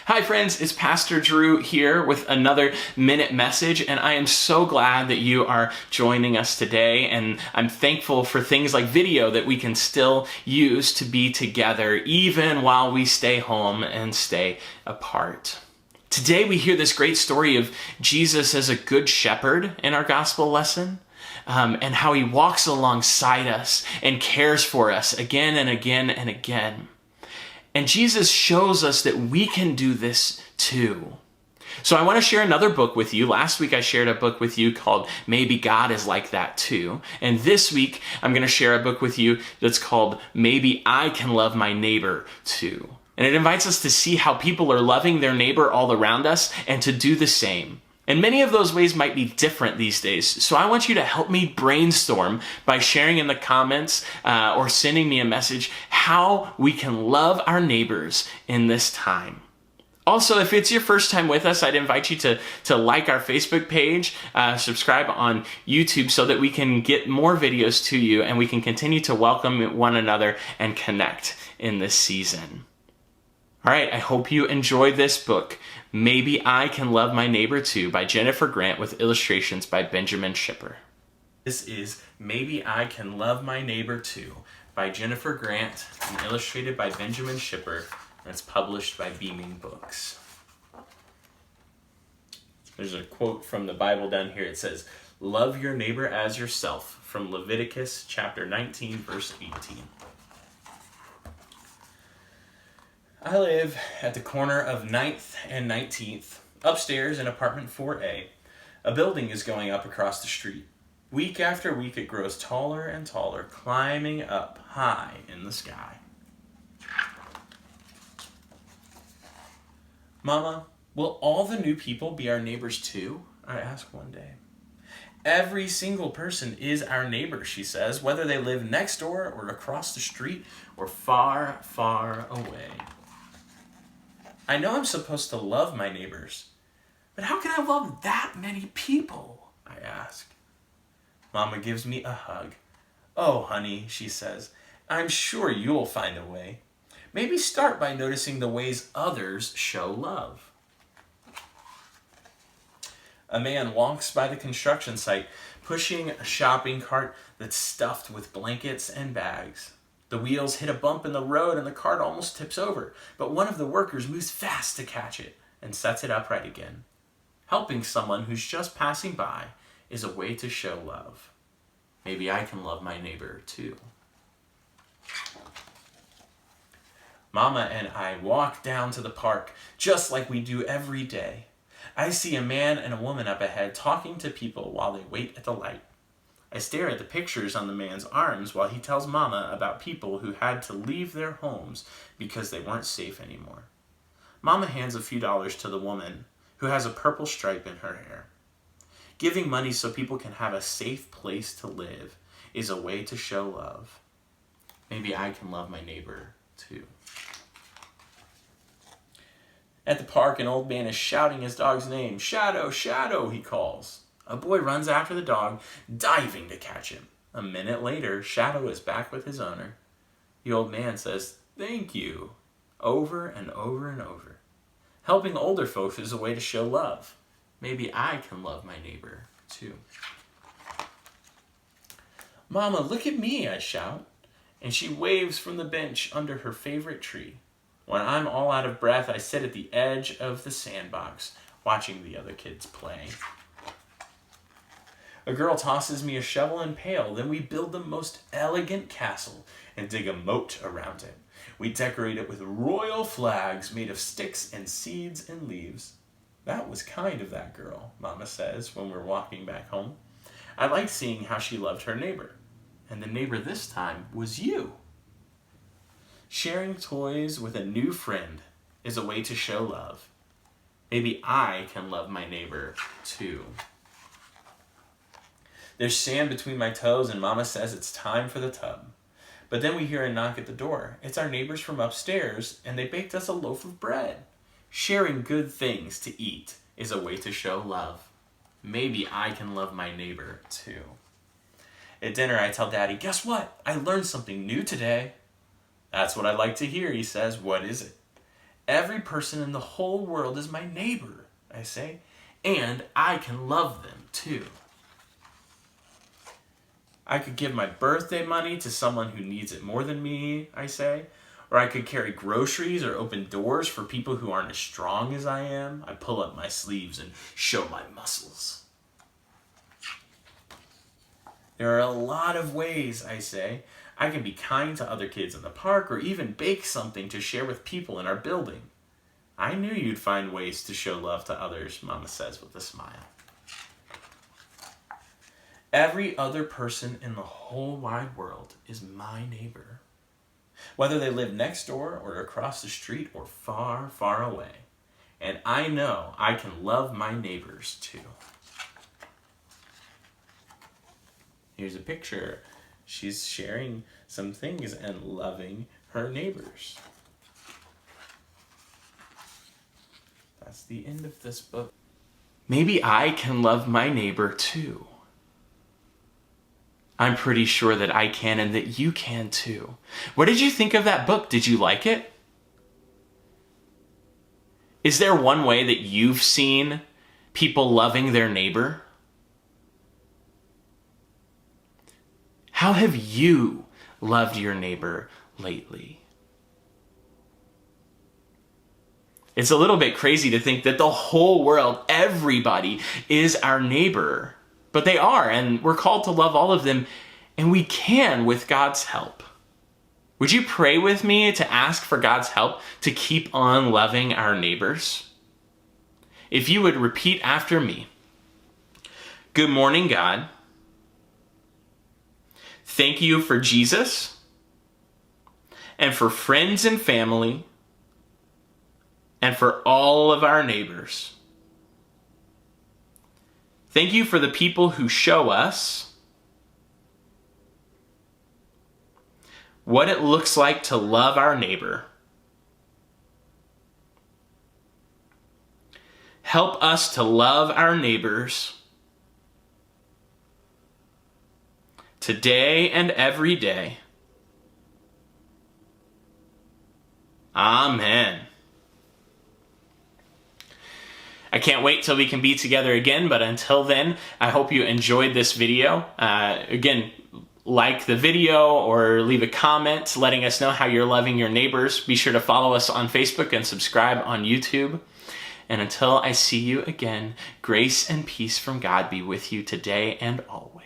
Hi friends, it's Pastor Drew here with another minute message, and I am so glad that you are joining us today, and I'm thankful for things like video that we can still use to be together even while we stay home and stay apart. Today we hear this great story of Jesus as a good shepherd in our gospel lesson. And how he walks alongside us and cares for us again and again and again. And Jesus shows us that we can do this too. So I want to share another book with you. Last week I shared a book with you called Maybe God is Like That Too. And this week I'm going to share a book with you that's called Maybe I Can Love My Neighbor Too. And it invites us to see how people are loving their neighbor all around us and to do the same. And many of those ways might be different these days. So I want you to help me brainstorm by sharing in the comments or sending me a message how we can love our neighbors in this time. Also, if it's your first time with us, I'd invite you to like our Facebook page, subscribe on YouTube so that we can get more videos to you and we can continue to welcome one another and connect in this season. All right, I hope you enjoyed this book, Maybe I Can Love My Neighbor Too, by Jennifer Grant with illustrations by Benjamin Shipper. This is Maybe I Can Love My Neighbor Too by Jennifer Grant and illustrated by Benjamin Shipper, and it's published by Beaming Books. There's a quote from the Bible down here. It says, "Love your neighbor as yourself," from Leviticus chapter 19, verse 18. I live at the corner of 9th and 19th, upstairs in apartment 4A. A building is going up across the street. Week after week it grows taller and taller, climbing up high in the sky. "Mama, will all the new people be our neighbors too?" I ask one day. "Every single person is our neighbor," she says, whether they live next door or across the street or far, far away. "I know I'm supposed to love my neighbors, but how can I love that many people?" I ask. Mama gives me a hug. "Oh, honey," she says, "I'm sure you'll find a way. Maybe start by noticing the ways others show love." A man walks by the construction site, pushing a shopping cart that's stuffed with blankets and bags. The wheels hit a bump in the road and the cart almost tips over, but one of the workers moves fast to catch it and sets it upright again. Helping someone who's just passing by is a way to show love. Maybe I can love my neighbor too. Mama and I walk down to the park just like we do every day. I see a man and a woman up ahead talking to people while they wait at the light. I stare at the pictures on the man's arms while he tells Mama about people who had to leave their homes because they weren't safe anymore. Mama hands a few dollars to the woman who has a purple stripe in her hair. Giving money so people can have a safe place to live is a way to show love. Maybe I can love my neighbor too. At the park, an old man is shouting his dog's name. "Shadow, Shadow," he calls. A boy runs after the dog, diving to catch him. A minute later, Shadow is back with his owner. The old man says, "Thank you," over and over and over. Helping older folks is a way to show love. Maybe I can love my neighbor too. "Mama, look at me," I shout, and she waves from the bench under her favorite tree. When I'm all out of breath, I sit at the edge of the sandbox, watching the other kids play. A girl tosses me a shovel and pail, then we build the most elegant castle and dig a moat around it. We decorate it with royal flags made of sticks and seeds and leaves. "That was kind of that girl," Mama says when we're walking back home. I liked seeing how she loved her neighbor. And the neighbor this time was you. Sharing toys with a new friend is a way to show love. Maybe I can love my neighbor too. There's sand between my toes and Mama says it's time for the tub. But then we hear a knock at the door. It's our neighbors from upstairs and they baked us a loaf of bread. Sharing good things to eat is a way to show love. Maybe I can love my neighbor too. At dinner I tell Daddy, "Guess what? I learned something new today." "That's what I like to hear," he says. "What is it?" Every person in the whole world is my neighbor, I say, and I can love them too. I could give my birthday money to someone who needs it more than me, I say. Or I could carry groceries or open doors for people who aren't as strong as I am. I pull up my sleeves and show my muscles. There are a lot of ways, I say. I can be kind to other kids in the park or even bake something to share with people in our building. I knew you'd find ways to show love to others, Mama says with a smile. Every other person in the whole wide world is my neighbor. Whether they live next door or across the street or far, far away. And I know I can love my neighbors too. Here's a picture. She's sharing some things and loving her neighbors. That's the end of this book. Maybe I can love my neighbor too. I'm pretty sure that I can and that you can too. What did you think of that book? Did you like it? Is there one way that you've seen people loving their neighbor? How have you loved your neighbor lately? It's a little bit crazy to think that the whole world, everybody, is our neighbor. But they are, and we're called to love all of them, and we can with God's help. Would you pray with me to ask for God's help to keep on loving our neighbors? If you would repeat after me. Good morning, God. Thank you for Jesus and for friends and family and for all of our neighbors. Thank you for the people who show us what it looks like to love our neighbor. Help us to love our neighbors today and every day. Amen. I can't wait till we can be together again, but until then, I hope you enjoyed this video. Again, like the video or leave a comment letting us know how you're loving your neighbors. Be sure to follow us on Facebook and subscribe on YouTube. And until I see you again, grace and peace from God be with you today and always.